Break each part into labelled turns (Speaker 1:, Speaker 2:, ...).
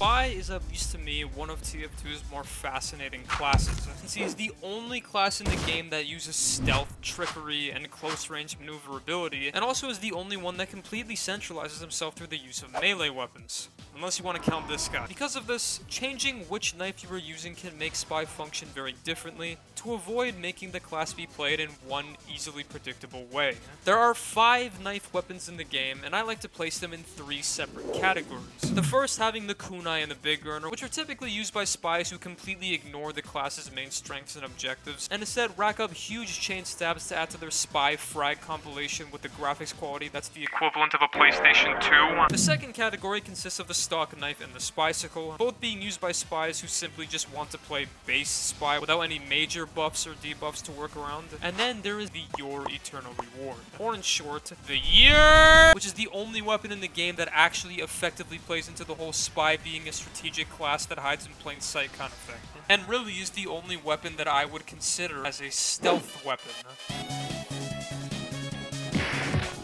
Speaker 1: Spy is, at least to me, one of TF2's more fascinating classes, since he is the only class in the game that uses stealth, trickery, and close-range maneuverability, and also is the only one that completely centralizes himself through the use of melee weapons. Unless you want to count this guy. Because of this, changing which knife you are using can make Spy function very differently to avoid making the class be played in one easily predictable way. There are 5 knife weapons in the game, and I like to place them in 3 separate categories. The first having the kunai and the big burner, which are typically used by spies who completely ignore the class's main strengths and objectives, and instead rack up huge chain stabs to add to their spy frag compilation with the graphics quality that's the equivalent of a PlayStation 2. The second category consists of the stock knife and the spycicle, both being used by spies who simply just want to play base spy without any major buffs or debuffs to work around. And then there is the Your Eternal Reward, or in short, the Year, which is the only weapon in the game that actually effectively plays into the whole spy being a strategic class that hides in plain sight kind of thing, and really is the only weapon that I would consider as a stealth weapon.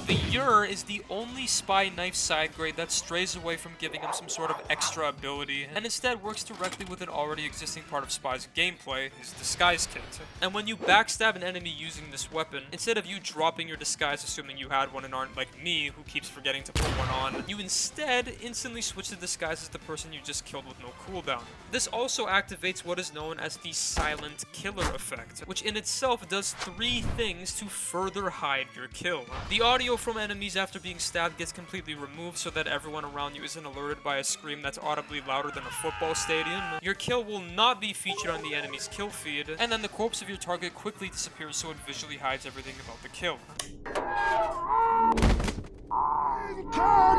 Speaker 1: The Ur is the only spy knife side grade that strays away from giving him some sort of extra ability, and instead works directly with an already existing part of Spy's gameplay, his disguise kit. And when you backstab an enemy using this weapon, instead of you dropping your disguise assuming you had one and aren't like me, who keeps forgetting to put one on, you instead instantly switch the disguise as the person you just killed with no cooldown. This also activates what is known as the Silent Killer effect, which in itself does 3 things to further hide your kill. The audio from enemies after being stabbed gets completely removed so that everyone around you isn't alerted by a scream that's audibly louder than a football stadium. Your kill will not be featured on the enemy's kill feed, and then the corpse of your target quickly disappears so it visually hides everything about the kill.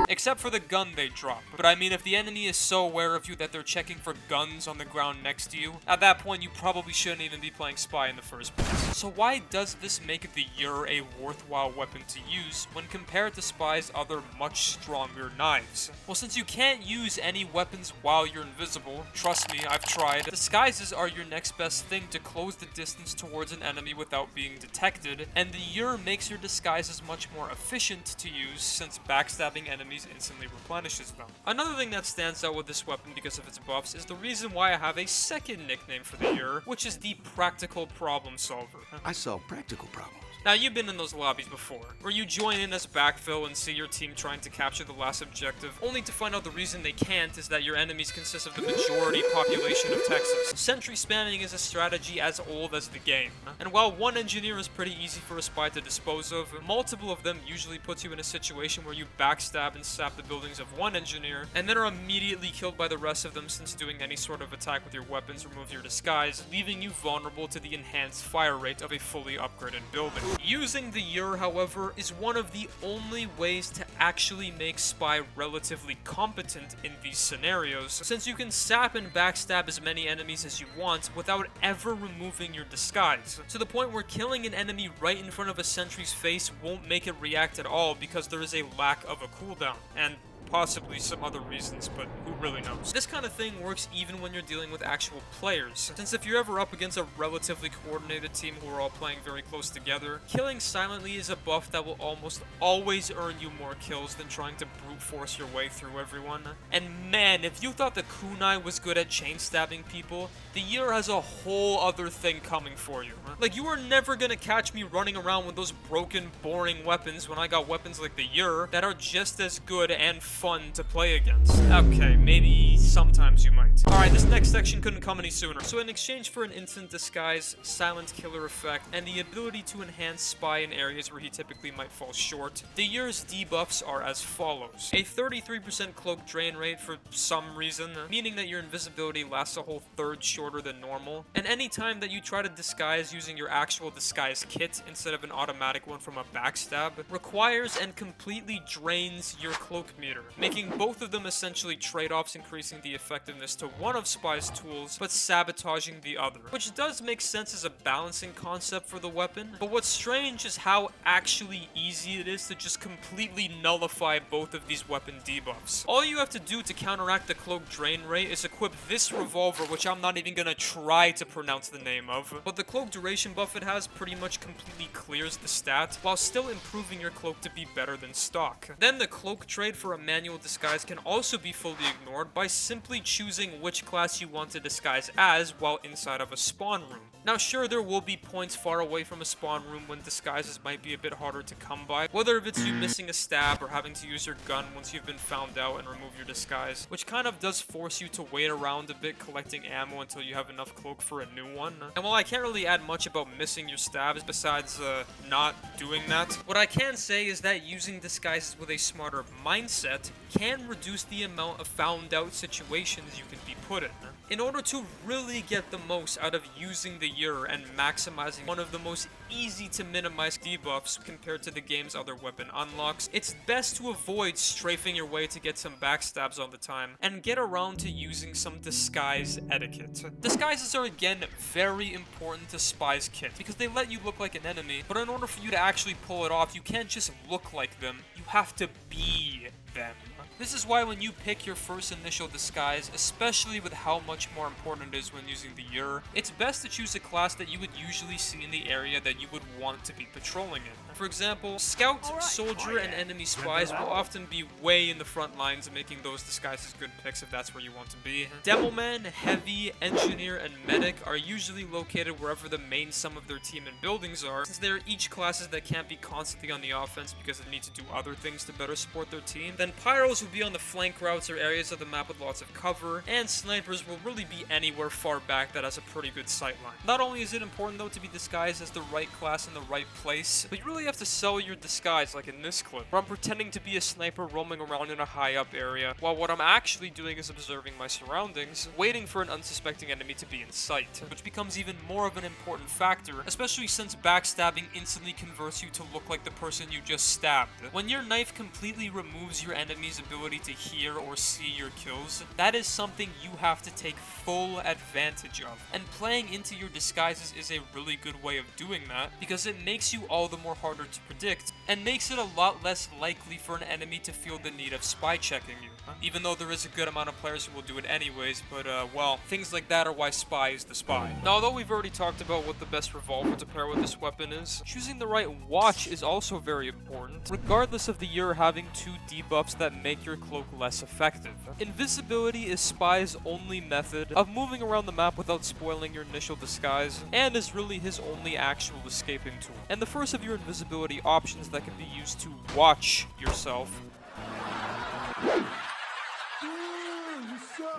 Speaker 1: Except for the gun they drop. But I mean, if the enemy is so aware of you that they're checking for guns on the ground next to you, at that point you probably shouldn't even be playing Spy in the first place. So why does this make the Ur a worthwhile weapon to use when compared to Spy's other much stronger knives? Well, since you can't use any weapons while you're invisible, trust me, I've tried, disguises are your next best thing to close the distance towards an enemy without being detected, and the Ur makes your disguises much more efficient to use since backstabbing enemies instantly replenishes them. Another thing that stands out with this weapon because of its buffs is the reason why I have a second nickname for the Ur, which is the Practical Problem Solver.
Speaker 2: I solve practical problems.
Speaker 1: Now, you've been in those lobbies before, where you join in as backfill and see your team trying to capture the last objective, only to find out the reason they can't is that your enemies consist of the majority population of Texas. Sentry spamming is a strategy as old as the game, and while one engineer is pretty easy for a spy to dispose of, multiple of them usually puts you in a situation where you backstab and sap the buildings of one engineer, and then are immediately killed by the rest of them since doing any sort of attack with your weapons removes your disguise, leaving you vulnerable to the enhanced fire rate of a fully upgraded building. Using the Ur, however, is one of the only ways to actually make Spy relatively competent in these scenarios, since you can sap and backstab as many enemies as you want without ever removing your disguise, to the point where killing an enemy right in front of a sentry's face won't make it react at all because there is a lack of a cooldown, and possibly some other reasons, but who really knows. This kind of thing works even when you're dealing with actual players, since if you're ever up against a relatively coordinated team who are all playing very close together, killing silently is a buff that will almost always earn you more kills than trying to brute force your way through everyone. And man, if you thought the kunai was good at chain stabbing people, the Ur has a whole other thing coming for you. Like, you are never gonna catch me running around with those broken, boring weapons when I got weapons like the Ur that are just as good and fun to play against. Okay, maybe sometimes you might. Alright, this next section couldn't come any sooner. So in exchange for an instant disguise, silent killer effect, and the ability to enhance Spy in areas where he typically might fall short, the Ur's debuffs are as follows. A 33% cloak drain rate for some reason, meaning that your invisibility lasts a whole third shorter than normal, and any time that you try to disguise using your actual disguise kit instead of an automatic one from a backstab, requires and completely drains your cloak meter, making both of them essentially trade-offs, increasing the effectiveness to one of Spy's tools, but sabotaging the other, which does make sense as a balancing concept for the weapon, but what's strange is how actually easy it is to just completely nullify both of these weapon debuffs. All you have to do to counteract the cloak drain rate is equip this revolver, which I'm not even gonna try to pronounce the name of, but the cloak duration buff it has pretty much completely clears the stat, while still improving your cloak to be better than stock. Then the cloak trade for a manual disguise can also be fully ignored by simply choosing which class you want to disguise as while inside of a spawn room. Now sure, there will be points far away from a spawn room when disguises might be a bit harder to come by, whether if it's you missing a stab or having to use your gun once you've been found out and remove your disguise, which kind of does force you to wait around a bit collecting ammo until you have enough cloak for a new one. And while I can't really add much about missing your stabs besides not doing that, what I can say is that using disguises with a smarter mindset can reduce the amount of found out situations you can be put in. In order to really get the most out of using the Ur and maximizing one of the most easy to minimize debuffs compared to the game's other weapon unlocks, it's best to avoid strafing your way to get some backstabs all the time and get around to using some disguise etiquette. Disguises are again very important to Spy's kit because they let you look like an enemy, but in order for you to actually pull it off, you can't just look like them, you have to be them. This is why when you pick your first initial disguise, especially with how much more important it is when using the Ur, it's best to choose a class that you would usually see in the area that you would want to be patrolling in. For example, Scout, Soldier, and Enemy Spies will often be way in the front lines, making those disguises good picks if that's where you want to be. Demoman, Heavy, Engineer, and Medic are usually located wherever the main sum of their team and buildings are, since they're each classes that can't be constantly on the offense because they need to do other things to better support their team. Then Pyros will be on the flank routes or areas of the map with lots of cover, and Snipers will really be anywhere far back that has a pretty good sightline. Not only is it important though to be disguised as the right class in the right place, but you really have to sell your disguise like in this clip, where I'm pretending to be a sniper roaming around in a high up area, while what I'm actually doing is observing my surroundings, waiting for an unsuspecting enemy to be in sight, which becomes even more of an important factor, especially since backstabbing instantly converts you to look like the person you just stabbed. When your knife completely removes your enemy's ability to hear or see your kills, that is something you have to take full advantage of. And playing into your disguises is a really good way of doing that, because it makes you all the more harder to predict, and makes it a lot less likely for an enemy to feel the need of spy checking you. Even though there is a good amount of players who will do it anyways, but well, things like that are why Spy is the Spy. Now, although we've already talked about what the best revolver to pair with this weapon is, choosing the right watch is also very important, regardless of the Ur having 2 debuffs that make your cloak less effective. Invisibility is Spy's only method of moving around the map without spoiling your initial disguise, and is really his only actual escaping tool. And the first of your invisibility options that can be used to watch yourself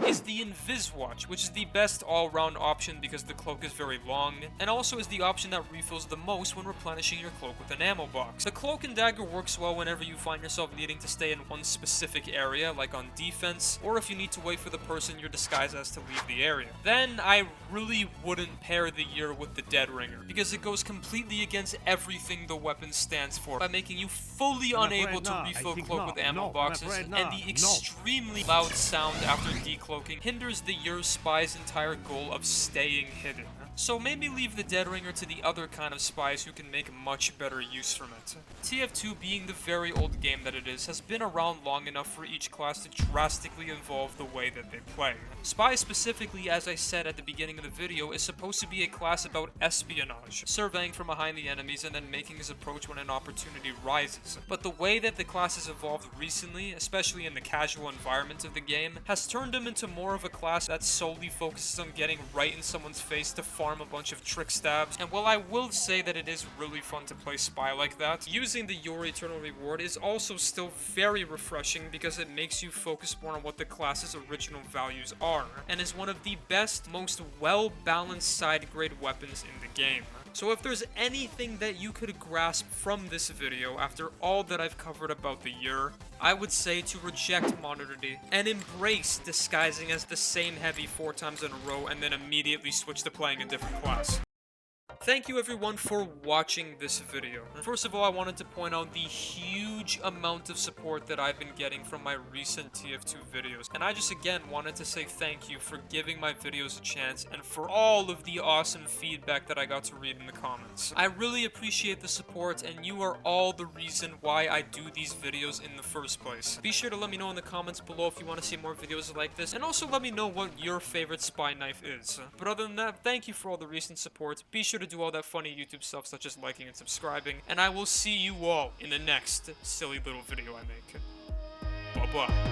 Speaker 1: is the Invis Watch, which is the best all-round option because the cloak is very long, and also is the option that refills the most when replenishing your cloak with an ammo box. The Cloak and Dagger works well whenever you find yourself needing to stay in one specific area, like on defense, or if you need to wait for the person you're disguised as to leave the area. Then I really wouldn't pair the Ur with the Dead Ringer, because it goes completely against everything the weapon stands for, by making you fully unable to refill cloak with ammo boxes, and the extremely loud sound after decloaking hinders the Ur Spy's entire goal of staying hidden. So maybe leave the Dead Ringer to the other kind of spies who can make much better use from it. TF2, being the very old game that it is, has been around long enough for each class to drastically evolve the way that they play. Spy specifically, as I said at the beginning of the video, is supposed to be a class about espionage, surveying from behind the enemies and then making his approach when an opportunity rises. But the way that the class has evolved recently, especially in the casual environment of the game, has turned him into more of a class that solely focuses on getting right in someone's face to farm a bunch of trick stabs. And while I will say that it is really fun to play Spy like that, using the Your Eternal Reward is also still very refreshing because it makes you focus more on what the class's original values are, and is one of the best, most well-balanced side-grade weapons in the game. So if there's anything that you could grasp from this video after all that I've covered about the Ur, I would say to reject modernity and embrace disguising as the same Heavy 4 times in a row and then immediately switch to playing a different class. Thank you everyone for watching this video. First of all, I wanted to point out the huge amount of support that I've been getting from my recent TF2 videos. And I just again wanted to say thank you for giving my videos a chance and for all of the awesome feedback that I got to read in the comments. I really appreciate the support, and you are all the reason why I do these videos in the first place. Be sure to let me know in the comments below if you want to see more videos like this, and also let me know what your favorite spy knife is. But other than that, thank you for all the recent support. Be sure to do all that funny YouTube stuff such as liking and subscribing, and I will see you all in the next silly little video I make. Bye-bye.